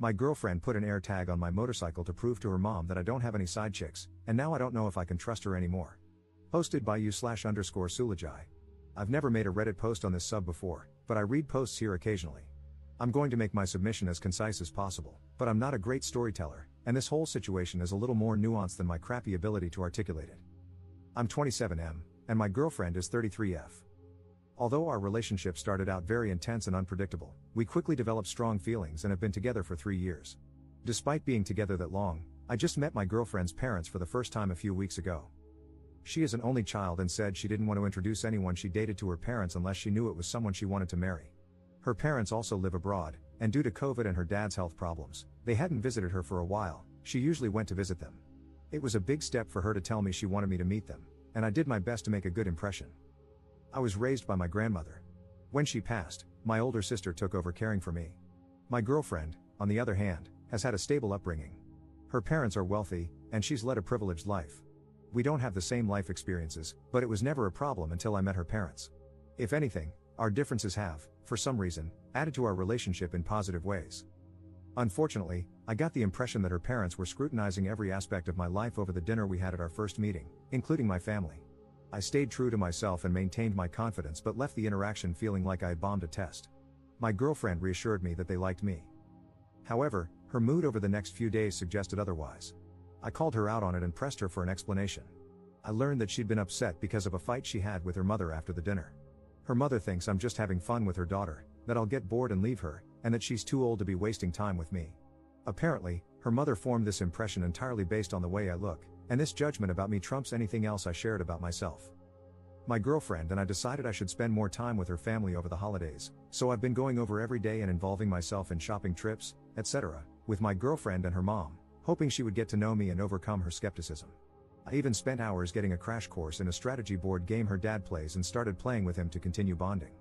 My girlfriend put an AirTag on my motorcycle to prove to her mom that I don't have any side chicks, and now I don't know if I can trust her anymore. Posted by /_Sulajai. I've never made a Reddit post on this sub before, but I read posts here occasionally. I'm going to make my submission as concise as possible, but I'm not a great storyteller, and this whole situation is a little more nuanced than my crappy ability to articulate it. I'm 27M, and my girlfriend is 33F. Although our relationship started out very intense and unpredictable, we quickly developed strong feelings and have been together for 3 years. Despite being together that long, I just met my girlfriend's parents for the first time a few weeks ago. She is an only child and said she didn't want to introduce anyone she dated to her parents unless she knew it was someone she wanted to marry. Her parents also live abroad, and due to COVID and her dad's health problems, they hadn't visited her for a while. She usually went to visit them. It was a big step for her to tell me she wanted me to meet them, and I did my best to make a good impression. I was raised by my grandmother. When she passed, my older sister took over caring for me. My girlfriend, on the other hand, has had a stable upbringing. Her parents are wealthy, and she's led a privileged life. We don't have the same life experiences, but it was never a problem until I met her parents. If anything, our differences have, for some reason, added to our relationship in positive ways. Unfortunately, I got the impression that her parents were scrutinizing every aspect of my life over the dinner we had at our first meeting, including my family. I stayed true to myself and maintained my confidence but left the interaction feeling like I had bombed a test. My girlfriend reassured me that they liked me. However, her mood over the next few days suggested otherwise. I called her out on it and pressed her for an explanation. I learned that she'd been upset because of a fight she had with her mother after the dinner. Her mother thinks I'm just having fun with her daughter, that I'll get bored and leave her, and that she's too old to be wasting time with me. Apparently, her mother formed this impression entirely based on the way I look, and this judgment about me trumps anything else I shared about myself. My girlfriend and I decided I should spend more time with her family over the holidays, so I've been going over every day and involving myself in shopping trips, etc., with my girlfriend and her mom, hoping she would get to know me and overcome her skepticism. I even spent hours getting a crash course in a strategy board game her dad plays and started playing with him to continue bonding.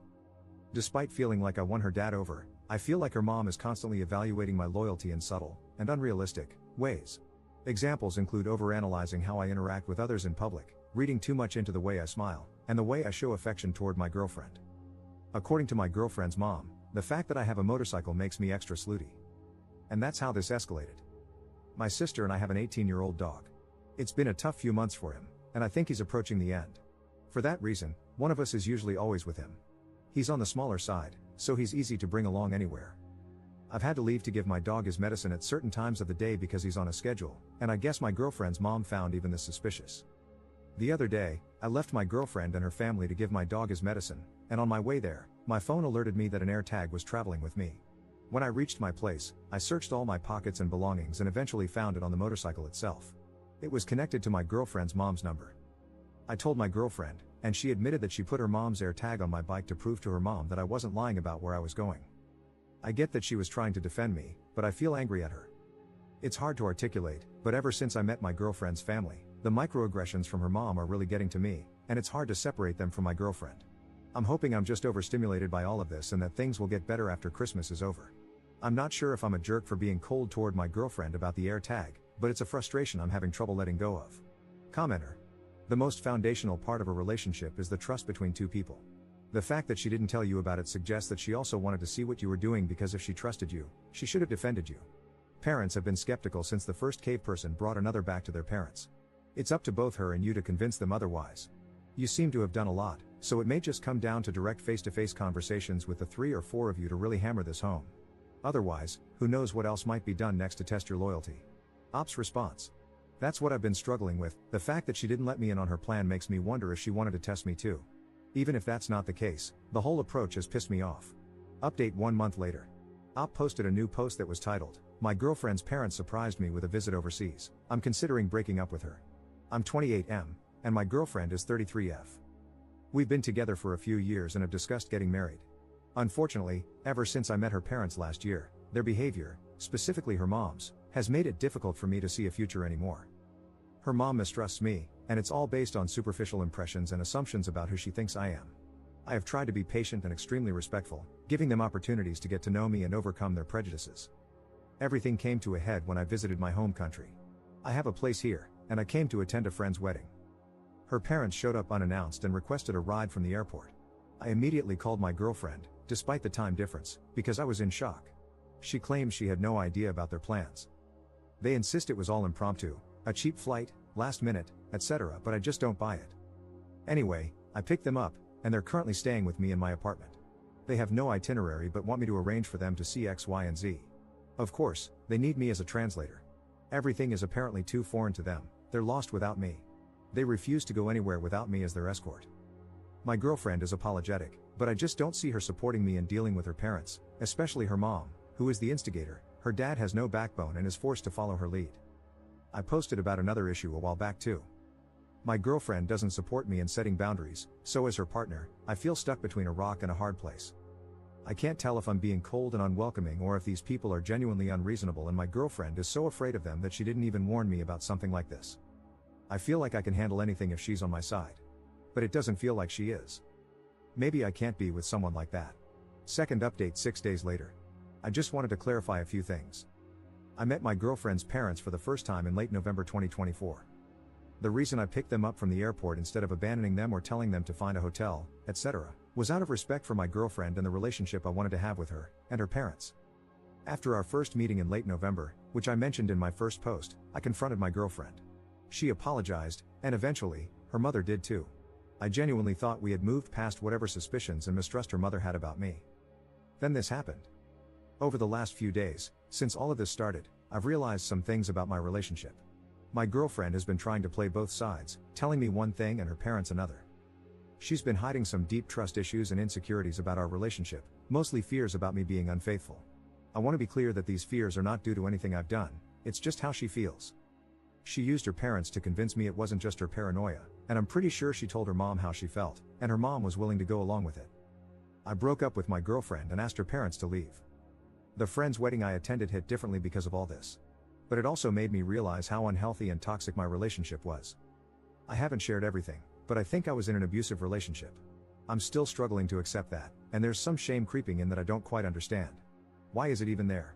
Despite feeling like I won her dad over, I feel like her mom is constantly evaluating my loyalty in subtle, and unrealistic, ways. Examples include overanalyzing how I interact with others in public, reading too much into the way I smile, and the way I show affection toward my girlfriend. According to my girlfriend's mom, the fact that I have a motorcycle makes me extra slutty. And that's how this escalated. My sister and I have an 18-year-old dog. It's been a tough few months for him, and I think he's approaching the end. For that reason, one of us is usually always with him. He's on the smaller side, so he's easy to bring along anywhere. I've had to leave to give my dog his medicine at certain times of the day because he's on a schedule, and I guess my girlfriend's mom found even this suspicious. The other day, I left my girlfriend and her family to give my dog his medicine, and on my way there, my phone alerted me that an AirTag was traveling with me. When I reached my place, I searched all my pockets and belongings and eventually found it on the motorcycle itself. It was connected to my girlfriend's mom's number. I told my girlfriend, and she admitted that she put her mom's AirTag on my bike to prove to her mom that I wasn't lying about where I was going. I get that she was trying to defend me, but I feel angry at her. It's hard to articulate, but ever since I met my girlfriend's family, the microaggressions from her mom are really getting to me, and it's hard to separate them from my girlfriend. I'm hoping I'm just overstimulated by all of this and that things will get better after Christmas is over. I'm not sure if I'm a jerk for being cold toward my girlfriend about the AirTag, but it's a frustration I'm having trouble letting go of. Commenter. The most foundational part of a relationship is the trust between two people. The fact that she didn't tell you about it suggests that she also wanted to see what you were doing because if she trusted you, she should have defended you. Parents have been skeptical since the first cave person brought another back to their parents. It's up to both her and you to convince them otherwise. You seem to have done a lot, so it may just come down to direct face-to-face conversations with the 3 or 4 of you to really hammer this home. Otherwise, who knows what else might be done next to test your loyalty. Ops response. That's what I've been struggling with. The fact that she didn't let me in on her plan makes me wonder if she wanted to test me too. Even if that's not the case, the whole approach has pissed me off. Update 1 month later. Op posted a new post that was titled, "My girlfriend's parents surprised me with a visit overseas. I'm considering breaking up with her. I'm 28M, and my girlfriend is 33F. We've been together for a few years and have discussed getting married. Unfortunately, ever since I met her parents last year, their behavior, specifically her mom's, has made it difficult for me to see a future anymore. Her mom mistrusts me, and it's all based on superficial impressions and assumptions about who she thinks I am. I have tried to be patient and extremely respectful, giving them opportunities to get to know me and overcome their prejudices. Everything came to a head when I visited my home country. I have a place here, and I came to attend a friend's wedding. Her parents showed up unannounced and requested a ride from the airport. I immediately called my girlfriend, despite the time difference, because I was in shock. She claims she had no idea about their plans. They insist it was all impromptu, a cheap flight, last minute, etc., but I just don't buy it. Anyway, I picked them up, and they're currently staying with me in my apartment. They have no itinerary but want me to arrange for them to see X, Y, and Z. Of course, they need me as a translator. Everything is apparently too foreign to them, they're lost without me. They refuse to go anywhere without me as their escort. My girlfriend is apologetic, but I just don't see her supporting me in dealing with her parents, especially her mom, who is the instigator. Her dad has no backbone and is forced to follow her lead. I posted about another issue a while back too. My girlfriend doesn't support me in setting boundaries, so as her partner, I feel stuck between a rock and a hard place. I can't tell if I'm being cold and unwelcoming or if these people are genuinely unreasonable, and my girlfriend is so afraid of them that she didn't even warn me about something like this. I feel like I can handle anything if she's on my side. But it doesn't feel like she is. Maybe I can't be with someone like that. Second update 6 days later. I just wanted to clarify a few things. I met my girlfriend's parents for the first time in late November 2024. The reason I picked them up from the airport instead of abandoning them or telling them to find a hotel, etc., was out of respect for my girlfriend and the relationship I wanted to have with her and her parents. After our first meeting in late November, which I mentioned in my first post, I confronted my girlfriend. She apologized, and eventually, her mother did too. I genuinely thought we had moved past whatever suspicions and mistrust her mother had about me. Then this happened. Over the last few days, since all of this started, I've realized some things about my relationship. My girlfriend has been trying to play both sides, telling me one thing and her parents another. She's been hiding some deep trust issues and insecurities about our relationship, mostly fears about me being unfaithful. I want to be clear that these fears are not due to anything I've done, it's just how she feels. She used her parents to convince me it wasn't just her paranoia, and I'm pretty sure she told her mom how she felt, and her mom was willing to go along with it. I broke up with my girlfriend and asked her parents to leave. The friend's wedding I attended hit differently because of all this. But it also made me realize how unhealthy and toxic my relationship was. I haven't shared everything, but I think I was in an abusive relationship. I'm still struggling to accept that, and there's some shame creeping in that I don't quite understand. Why is it even there?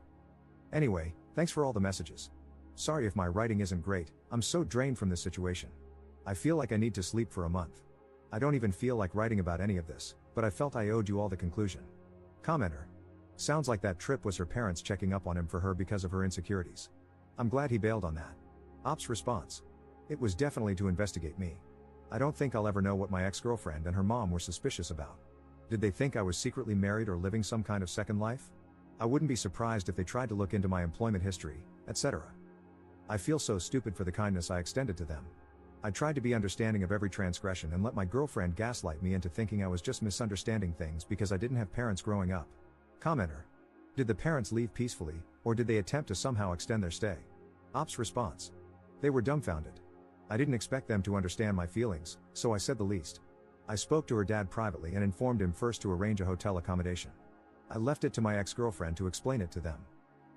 Anyway, thanks for all the messages. Sorry if my writing isn't great, I'm so drained from this situation. I feel like I need to sleep for a month. I don't even feel like writing about any of this, but I felt I owed you all the conclusion. Commenter. Sounds like that trip was her parents checking up on him for her because of her insecurities. I'm glad he bailed on that. Ops response. It was definitely to investigate me. I don't think I'll ever know what my ex-girlfriend and her mom were suspicious about. Did they think I was secretly married or living some kind of second life? I wouldn't be surprised if they tried to look into my employment history, etc. I feel so stupid for the kindness I extended to them. I tried to be understanding of every transgression and let my girlfriend gaslight me into thinking I was just misunderstanding things because I didn't have parents growing up. Commenter. Did the parents leave peacefully, or did they attempt to somehow extend their stay? Ops response. They were dumbfounded. I didn't expect them to understand my feelings, so I said the least. I spoke to her dad privately and informed him first to arrange a hotel accommodation. I left it to my ex-girlfriend to explain it to them.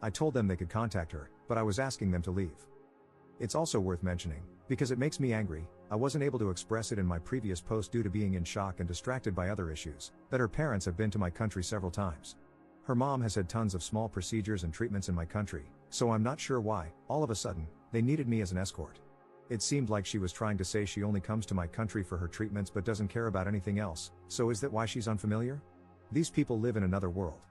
I told them they could contact her, but I was asking them to leave. It's also worth mentioning, because it makes me angry, I wasn't able to express it in my previous post due to being in shock and distracted by other issues, that her parents have been to my country several times. Her mom has had tons of small procedures and treatments in my country, so I'm not sure why, all of a sudden, they needed me as an escort. It seemed like she was trying to say she only comes to my country for her treatments but doesn't care about anything else, so is that why she's unfamiliar? These people live in another world.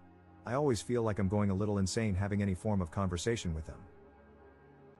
I always feel like I'm going a little insane having any form of conversation with them.